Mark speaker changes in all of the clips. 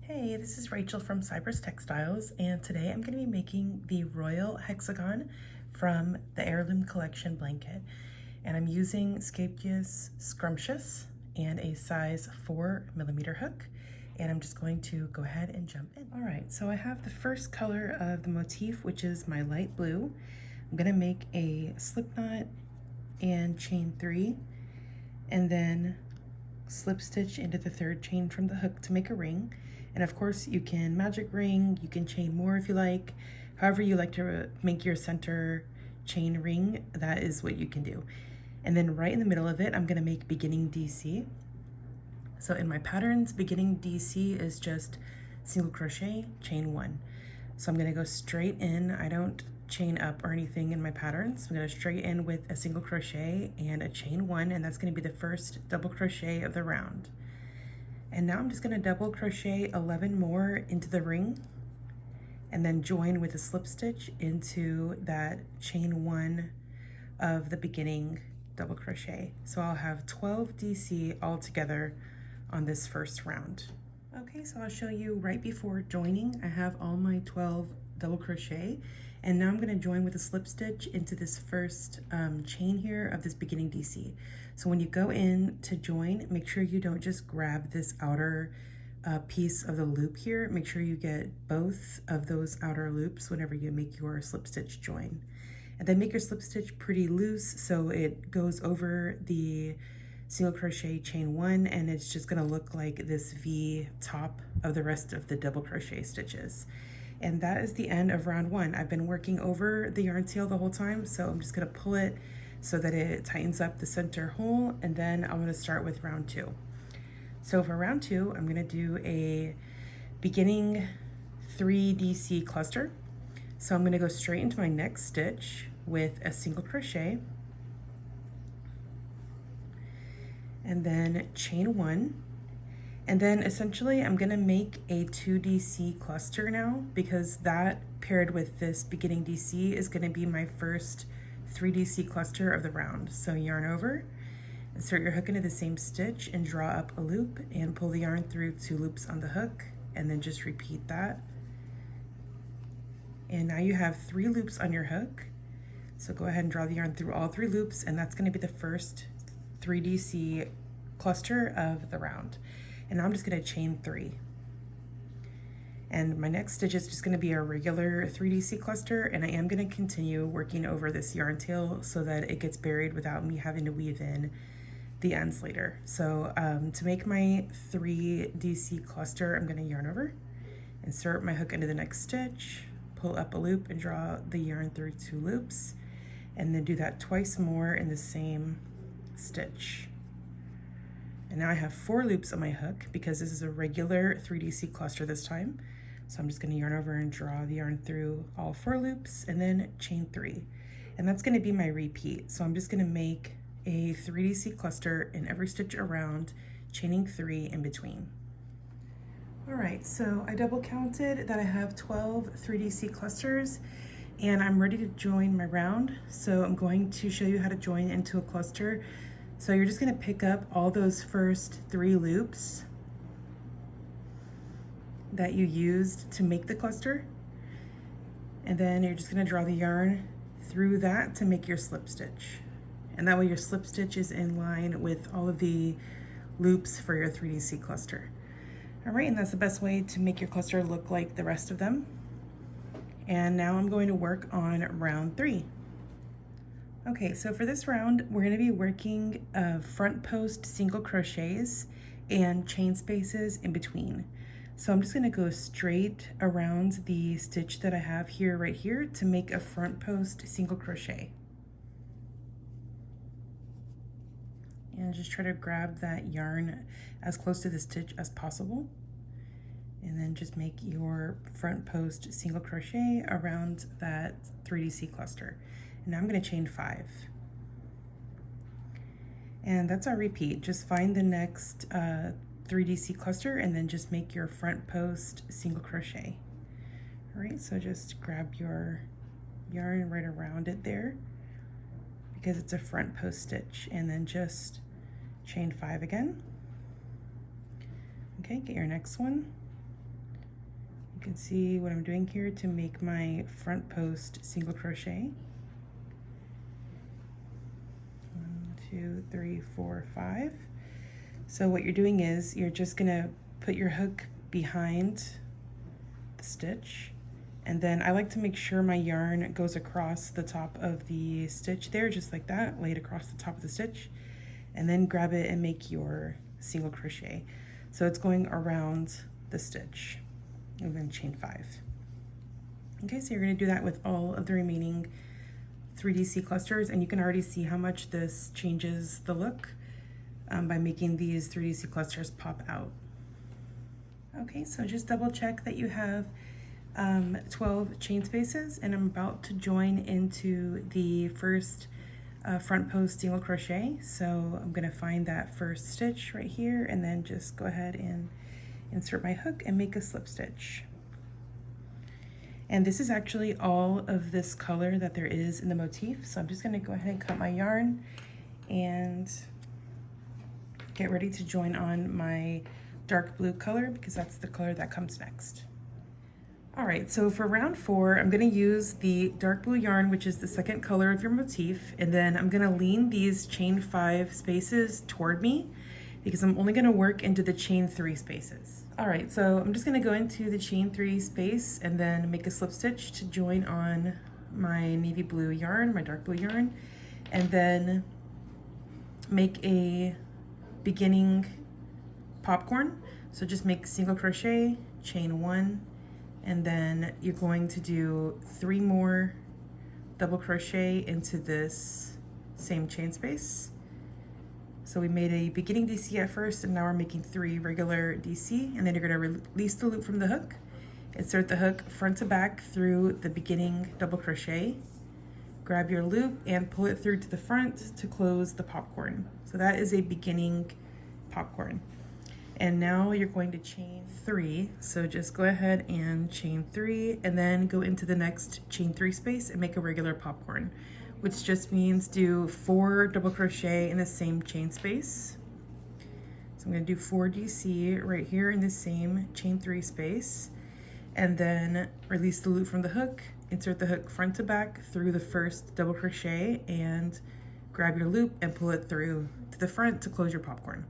Speaker 1: Hey, this is Rachel from Cypress Textiles, and today I'm going to be making the Royal Hexagon from the Heirloom Collection blanket. And I'm using Scapious Scrumptious and a size 4mm hook. And I'm just going to go ahead and jump in. All right, so I have the first color of the motif, which is my light blue. I'm going to make a slip knot and chain 3, and then slip stitch into the third chain from the hook to make a ring. And of course you can magic ring, you can chain more if you like. However you like to make your center chain ring, that is what you can do. And then right in the middle of it, I'm gonna make beginning DC. So in my patterns, beginning DC is just single crochet, chain 1. So I'm gonna go straight in. I don't chain up or anything in my patterns. I'm gonna straight in with a single crochet and a chain 1, and that's gonna be the first double crochet of the round. And now I'm just gonna double crochet 11 more into the ring and then join with a slip stitch into that chain 1 of the beginning double crochet. So I'll have 12 DC all together on this first round. Okay, so I'll show you right before joining. I have all my 12 double crochet, and now I'm going to join with a slip stitch into this first chain here of this beginning DC. So when you go in to join, make sure you don't just grab this outer piece of the loop here. Make sure you get both of those outer loops whenever you make your slip stitch join. And then make your slip stitch pretty loose so it goes over the single crochet chain 1, and it's just going to look like this V top of the rest of the double crochet stitches. And that is the end of round 1. I've been working over the yarn tail the whole time, so I'm just going to pull it so that it tightens up the center hole, and then I'm going to start with round 2. So for round 2, I'm going to do a beginning 3 DC cluster. So I'm going to go straight into my next stitch with a single crochet, and then chain 1, and then essentially I'm gonna make a 2 DC cluster now, because that paired with this beginning DC is gonna be my first 3 DC cluster of the round. So yarn over, insert your hook into the same stitch and draw up a loop and pull the yarn through 2 loops on the hook, and then just repeat that. And now you have 3 loops on your hook. So go ahead and draw the yarn through all 3 loops, and that's going to be the first 3 DC cluster of the round. And now I'm just going to chain 3. And my next stitch is just going to be a regular 3 DC cluster, and I am going to continue working over this yarn tail so that it gets buried without me having to weave in the ends later. So to make my 3 DC cluster, I'm going to yarn over, insert my hook into the next stitch, pull up a loop and draw the yarn through 2 loops, and then do that twice more in the same stitch. And now I have 4 loops on my hook because this is a regular 3 DC cluster this time. So I'm just going to yarn over and draw the yarn through all 4 loops and then chain 3. And that's going to be my repeat. So I'm just going to make a 3 DC cluster in every stitch around, chaining 3 in between. All right, so I double counted that I have 12 3 DC clusters, and I'm ready to join my round. So I'm going to show you how to join into a cluster. So you're just going to pick up all those first 3 loops that you used to make the cluster, and then you're just going to draw the yarn through that to make your slip stitch. And that way your slip stitch is in line with all of the loops for your 3 DC cluster. All right, and that's the best way to make your cluster look like the rest of them. And now I'm going to work on round 3. Okay, so for this round, we're going to be working front post single crochets and chain spaces in between. So I'm just going to go straight around the stitch that I have here, right here, to make a front post single crochet. And just try to grab that yarn as close to the stitch as possible. And then just make your front post single crochet around that 3 DC cluster. And now I'm going to chain 5. And that's our repeat. Just find the next 3 DC cluster and then just make your front post single crochet. All right, so just grab your yarn right around it there because it's a front post stitch, and then just chain 5 again. Okay, get your next one, can see what I'm doing here to make my front post single crochet. 1, 2, 3, 4, 5. So what you're doing is you're just gonna put your hook behind the stitch, and then I like to make sure my yarn goes across the top of the stitch there, just like that, lay it across the top of the stitch, and then grab it and make your single crochet. So it's going around the stitch, and then chain 5. Okay, so you're going to do that with all of the remaining 3DC clusters, and you can already see how much this changes the look by making these 3DC clusters pop out. Okay, so just double check that you have 12 chain spaces, and I'm about to join into the first front post single crochet. So I'm going to find that first stitch right here, and then just go ahead and insert my hook and make a slip stitch. And this is actually all of this color that there is in the motif. So I'm just going to go ahead and cut my yarn and get ready to join on my dark blue color, because that's the color that comes next. All right, so for round 4, I'm going to use the dark blue yarn, which is the second color of your motif, and then I'm going to lean these chain 5 spaces toward me, because I'm only going to work into the chain 3 spaces. All right, so I'm just going to go into the chain 3 space and then make a slip stitch to join on my navy blue yarn, my dark blue yarn, and then make a beginning popcorn. So just make single crochet, chain 1, and then you're going to do 3 more double crochet into this same chain space. So we made a beginning DC at first, and now we're making 3 regular DC, and then you're going to release the loop from the hook, insert the hook front to back through the beginning double crochet, grab your loop and pull it through to the front to close the popcorn. So that is a beginning popcorn. And now you're going to chain 3. So just go ahead and chain 3, and then go into the next chain 3 space and make a regular popcorn, which just means do 4 double crochet in the same chain space. So I'm going to do 4 DC right here in the same chain 3 space, and then release the loop from the hook, insert the hook front to back through the first double crochet, and grab your loop and pull it through to the front to close your popcorn.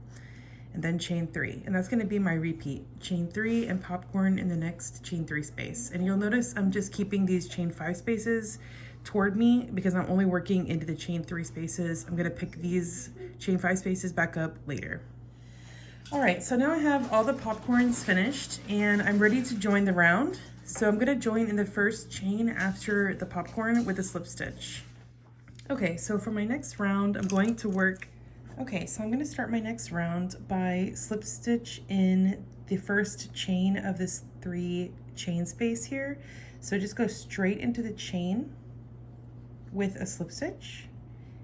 Speaker 1: And then chain 3, and that's going to be my repeat. Chain 3 and popcorn in the next chain 3 space. And you'll notice I'm just keeping these chain 5 spaces toward me because I'm only working into the chain 3 spaces. I'm going to pick these chain 5 spaces back up later. All right, so now I have all the popcorns finished, and I'm ready to join the round. So I'm going to join in the first chain after the popcorn with a slip stitch. Okay, so for my next round, I'm going to work. Okay, so I'm going to start my next round by slip stitch in the first chain of this 3 chain space here. So just go straight into the chain with a slip stitch.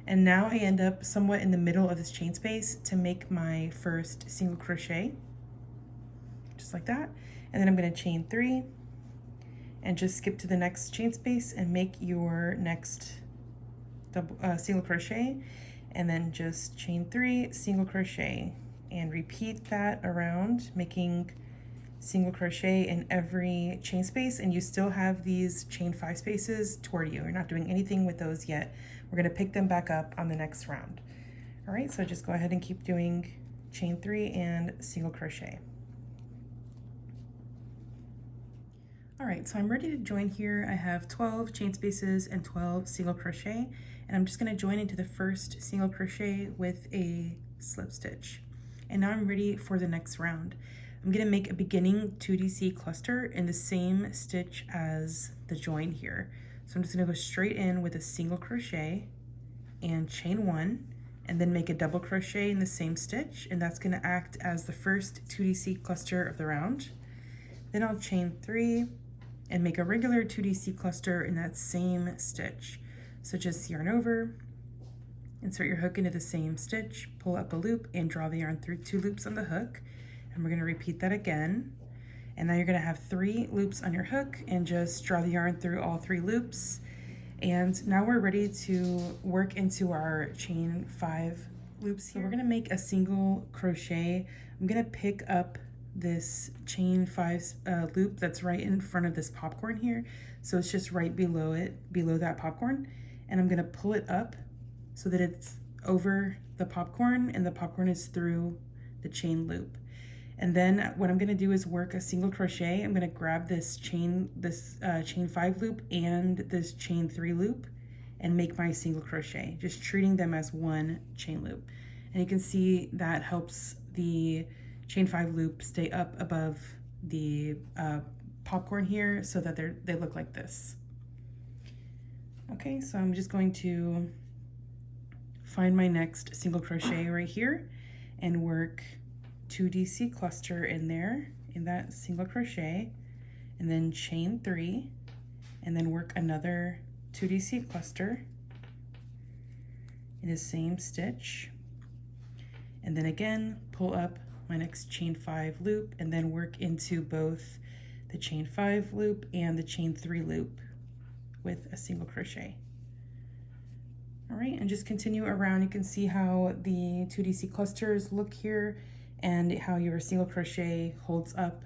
Speaker 1: And now I end up somewhat in the middle of this chain space to make my first single crochet, just like that. And then I'm going to chain 3 and just skip to the next chain space and make your next single crochet, and then just chain 3, single crochet, and repeat that around, making single crochet in every chain space, and you still have these chain 5 spaces toward you. You're not doing anything with those yet. We're going to pick them back up on the next round. All right, so just go ahead and keep doing chain 3 and single crochet. All right, so I'm ready to join here. I have 12 chain spaces and 12 single crochet, and I'm just going to join into the first single crochet with a slip stitch. And now I'm ready for the next round. I'm going to make a beginning 2DC cluster in the same stitch as the join here. So I'm just going to go straight in with a single crochet and chain 1, and then make a double crochet in the same stitch, and that's going to act as the first 2DC cluster of the round. Then I'll chain 3 and make a regular 2DC cluster in that same stitch. So just yarn over, insert your hook into the same stitch, pull up a loop, and draw the yarn through 2 loops on the hook. And we're going to repeat that again. And now you're going to have 3 loops on your hook, and just draw the yarn through all 3 loops. And now we're ready to work into our chain 5 loops here. So we're going to make a single crochet. I'm going to pick up this chain 5 loop that's right in front of this popcorn here. So it's just right below it, below that popcorn. And I'm gonna pull it up so that it's over the popcorn and the popcorn is through the chain loop. And then what I'm gonna do is work a single crochet. I'm gonna grab this chain 5 loop and this chain 3 loop and make my single crochet, just treating them as one chain loop. And you can see that helps the chain 5 loop stay up above the popcorn here so that they look like this. Okay, so I'm just going to find my next single crochet right here and work 2DC cluster in there in that single crochet, and then chain 3, and then work another 2DC cluster in the same stitch, and then again pull up my next chain 5 loop and then work into both the chain 5 loop and the chain 3 loop with a single crochet. All right, and just continue around. You can see how the 2DC clusters look here and how your single crochet holds up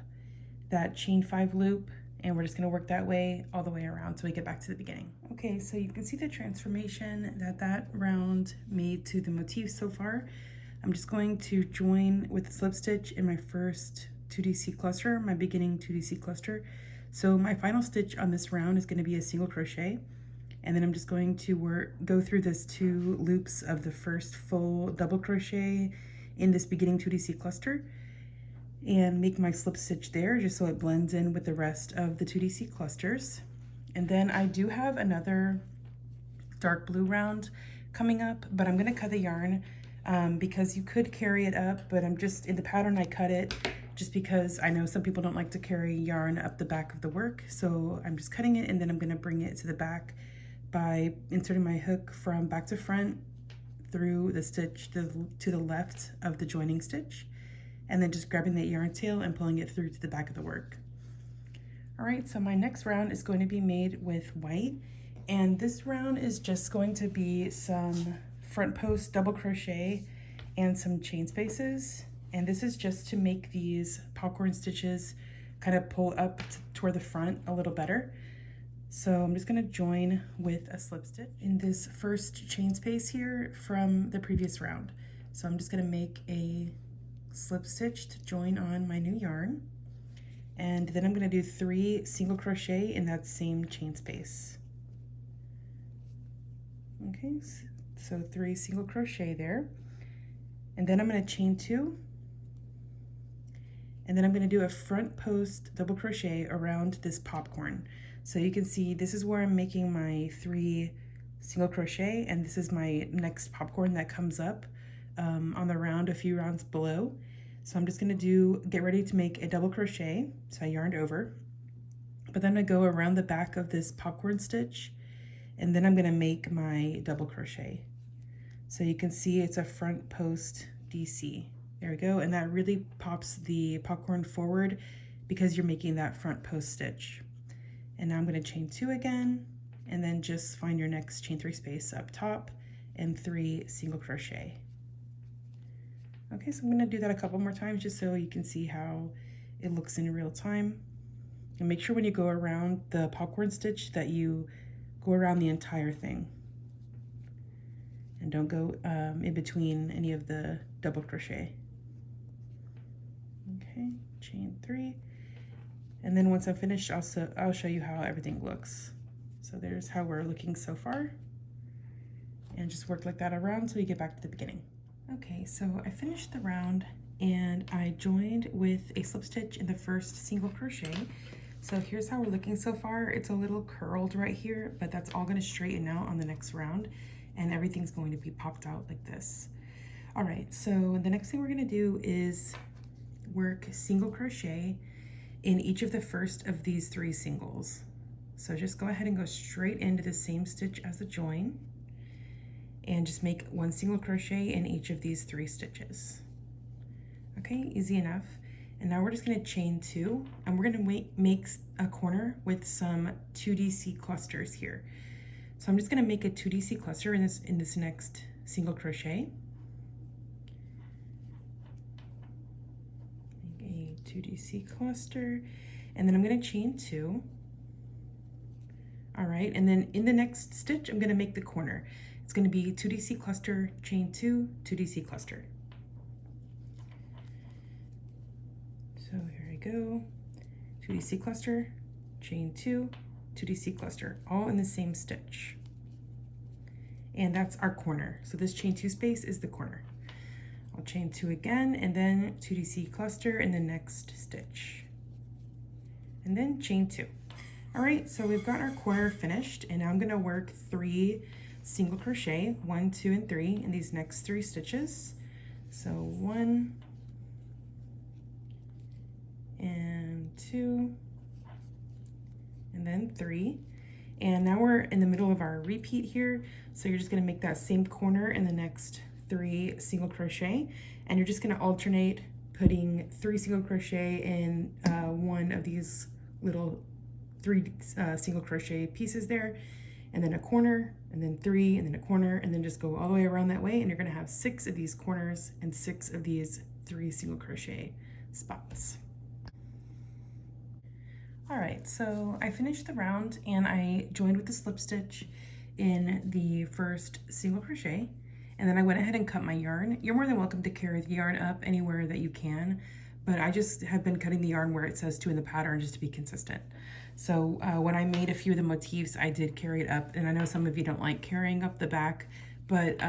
Speaker 1: that chain 5 loop, and we're just going to work that way all the way around till we get back to the beginning. Okay, so you can see the transformation that round made to the motif so far. I'm just going to join with the slip stitch in my first 2DC cluster, my beginning 2DC cluster. So my final stitch on this round is going to be a single crochet, and then I'm just going to go through this 2 loops of the first full double crochet in this beginning 2DC cluster and make my slip stitch there just so it blends in with the rest of the 2DC clusters. And then I do have another dark blue round coming up, but I'm going to cut the yarn because you could carry it up, but I'm just in the pattern I cut it just because I know some people don't like to carry yarn up the back of the work. So I'm just cutting it, and then I'm going to bring it to the back by inserting my hook from back to front through the stitch to the left of the joining stitch, and then just grabbing that yarn tail and pulling it through to the back of the work. All right, so my next round is going to be made with white, and this round is just going to be some front post double crochet and some chain spaces, and this is just to make these popcorn stitches kind of pull up toward the front a little better. So I'm just going to join with a slip stitch in this first chain space here from the previous round. So I'm just going to make a slip stitch to join on my new yarn, and then I'm going to do 3 single crochet in that same chain space. Okay, so 3 single crochet there, and then I'm going to chain 2, and then I'm going to do a front post double crochet around this popcorn. So you can see this is where I'm making my 3 single crochet, and this is my next popcorn that comes up on the round a few rounds below. So I'm just going to get ready to make a double crochet. So I yarned over, but then I go around the back of this popcorn stitch, and then I'm going to make my double crochet. So you can see it's a front post DC. There we go, and that really pops the popcorn forward because you're making that front post stitch. And now I'm going to chain 2 again, and then just find your next chain 3 space up top and 3 single crochet. Okay, so I'm going to do that a couple more times just so you can see how it looks in real time. And make sure when you go around the popcorn stitch that you go around the entire thing. And don't go in between any of the double crochet. Okay, chain 3. And then once I'm finished, I'll show you how everything looks. So there's how we're looking so far. And just work like that around until you get back to the beginning. Okay, so I finished the round and I joined with a slip stitch in the first single crochet. So here's how we're looking so far. It's a little curled right here, but that's all going to straighten out on the next round, and everything's going to be popped out like this. All right, so the next thing we're going to do is work single crochet in each of the first of these 3 singles. So just go ahead and go straight into the same stitch as the join, and just make 1 single crochet in each of these 3 stitches. Okay, easy enough. And now we're just going to chain 2, and we're going to make a corner with some 2DC clusters here. So I'm just going to make a 2DC cluster in this next single crochet. Make a 2DC cluster, and then I'm going to chain 2. All right, and then in the next stitch, I'm going to make the corner. It's going to be 2DC cluster, chain 2, 2DC cluster. So here I go, 2DC cluster, chain 2, 2DC cluster, all in the same stitch. And that's our corner. So this chain 2 space is the corner. I'll chain 2 again, and then 2DC cluster in the next stitch. And then chain 2. All right, so we've got our corner finished, and now I'm gonna work 3 single crochet, 1, 2, and 3 in these next 3 stitches. So 1 and 2, and then 3. And now we're in the middle of our repeat here. So you're just gonna make that same corner in the next 3 single crochet, and you're just gonna alternate putting 3 single crochet in one of these little 3 single crochet pieces there, and then a corner, and then 3, and then a corner, and then just go all the way around that way, and you're gonna have 6 of these corners and 6 of these 3 single crochet spots. All right, so I finished the round and I joined with the slip stitch in the first single crochet, and then I went ahead and cut my yarn. You're more than welcome to carry the yarn up anywhere that you can, but I just have been cutting the yarn where it says to in the pattern just to be consistent. So when I made a few of the motifs, I did carry it up, and I know some of you don't like carrying up the back, but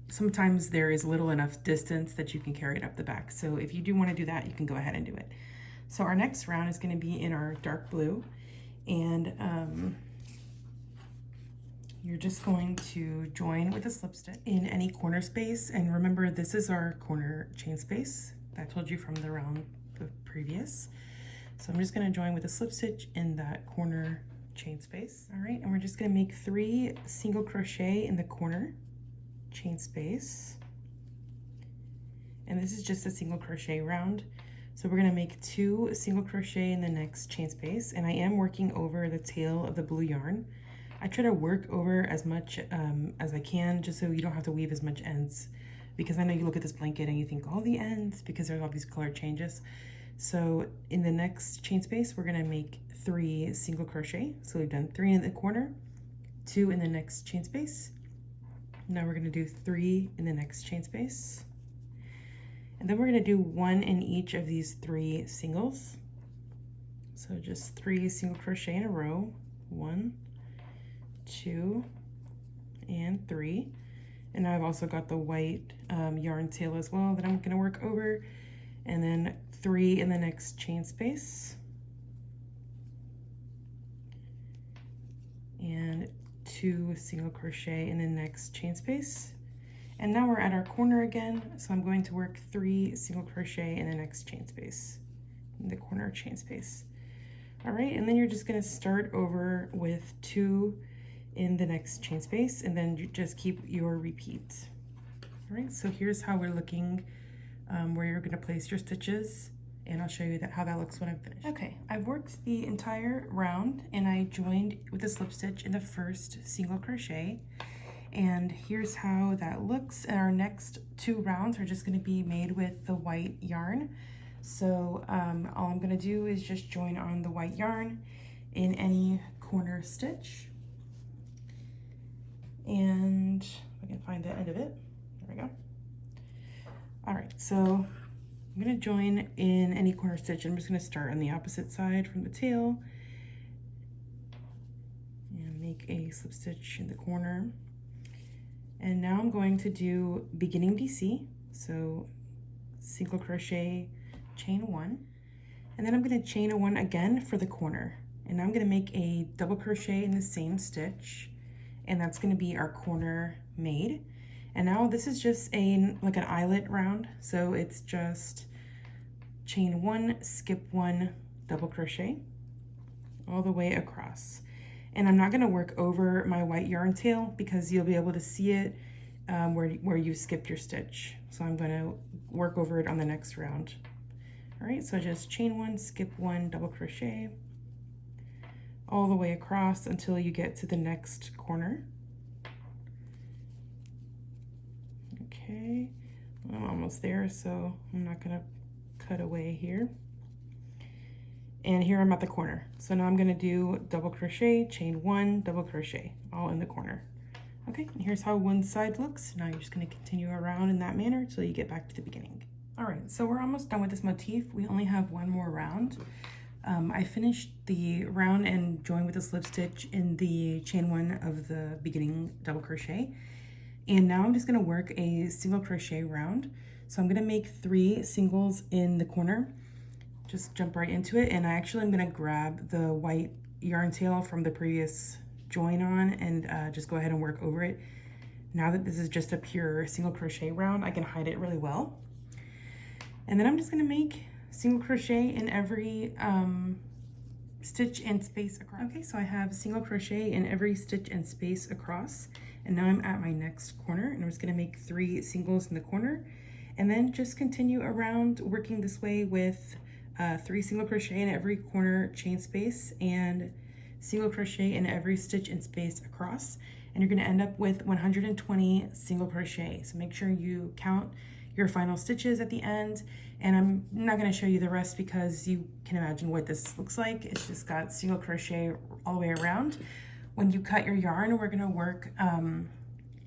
Speaker 1: sometimes there is little enough distance that you can carry it up the back. So if you do want to do that, you can go ahead and do it. So our next round is going to be in our dark blue, and you're just going to join with a slip stitch in any corner space. And remember, this is our corner chain space that I told you from the round previous. So I'm just going to join with a slip stitch in that corner chain space. All right, and we're just going to make 3 single crochet in the corner chain space. And this is just a single crochet round. So we're going to make 2 single crochet in the next chain space, and I am working over the tail of the blue yarn. I try to work over as much as I can, just so you don't have to weave as much ends, because I know you look at this blanket and you think all the ends, because there's all these color changes. So in the next chain space, we're going to make 3 single crochet. So we've done 3 in the corner, 2 in the next chain space. Now we're going to do 3 in the next chain space. And then we're going to do 1 in each of these 3 singles. So just 3 single crochet in a row, 1, 2, and 3. And now I've also got the white yarn tail as well that I'm going to work over, and then 3 in the next chain space, and 2 single crochet in the next chain space. And now we're at our corner again, so I'm going to work 3 single crochet in the next chain space, in the corner chain space. All right, and then you're just going to start over with 2 in the next chain space, and then you just keep your repeat. All right, so here's how we're looking, where you're going to place your stitches, and I'll show you how that looks when I'm finished. Okay, I've worked the entire round, and I joined with a slip stitch in the first single crochet. And here's how that looks. And our next 2 rounds are just going to be made with the white yarn. So all I'm going to do is just join on the white yarn in any corner stitch. And if I can find the end of it, there we go. All right, so I'm going to join in any corner stitch. I'm just going to start on the opposite side from the tail and make a slip stitch in the corner. And now I'm going to do beginning DC, so single crochet, chain 1, and then I'm going to chain a 1 again for the corner, and I'm going to make a double crochet in the same stitch, and that's going to be our corner made. And now this is just like an eyelet round, so it's just chain 1, skip 1, double crochet all the way across. And I'm not going to work over my white yarn tail because you'll be able to see it where you skipped your stitch. So I'm going to work over it on the next round. All right, so just chain 1, skip 1, double crochet all the way across until you get to the next corner. Okay, I'm almost there, so I'm not going to cut away here. And here I'm at the corner. So now I'm gonna do double crochet, chain 1, double crochet, all in the corner. Okay, and here's how one side looks. Now you're just gonna continue around in that manner until you get back to the beginning. All right, so we're almost done with this motif. We only have one more round. I finished the round and joined with a slip stitch in the chain 1 of the beginning double crochet. And now I'm just gonna work a single crochet round. So I'm gonna make 3 singles in the corner. Just jump right into it, and I actually am gonna grab the white yarn tail from the previous join on and just go ahead and work over it. Now that this is just a pure single crochet round, I can hide it really well. And then I'm just gonna make single crochet in every stitch and space across. Okay, so I have single crochet in every stitch and space across, and now I'm at my next corner, and I'm just gonna make 3 singles in the corner, and then just continue around working this way with 3 single crochet in every corner chain space and single crochet in every stitch and space across, and you're going to end up with 120 single crochet. So make sure you count your final stitches at the end, and I'm not going to show you the rest because you can imagine what this looks like. It's just got single crochet all the way around. When you cut your yarn, we're going to work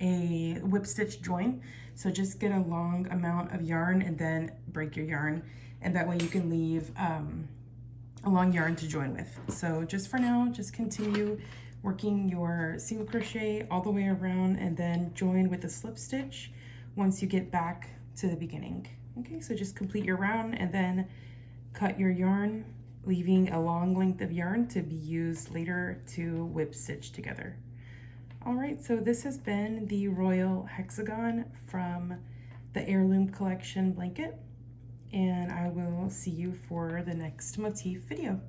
Speaker 1: a whip stitch join, so just get a long amount of yarn and then break your yarn, and that way you can leave a long yarn to join with. So just for now, just continue working your single crochet all the way around and then join with a slip stitch once you get back to the beginning. Okay, so just complete your round and then cut your yarn, leaving a long length of yarn to be used later to whip stitch together. All right, so this has been the Royal Hexagon from the Heirloom collection blanket, and I will see you for the next motif video.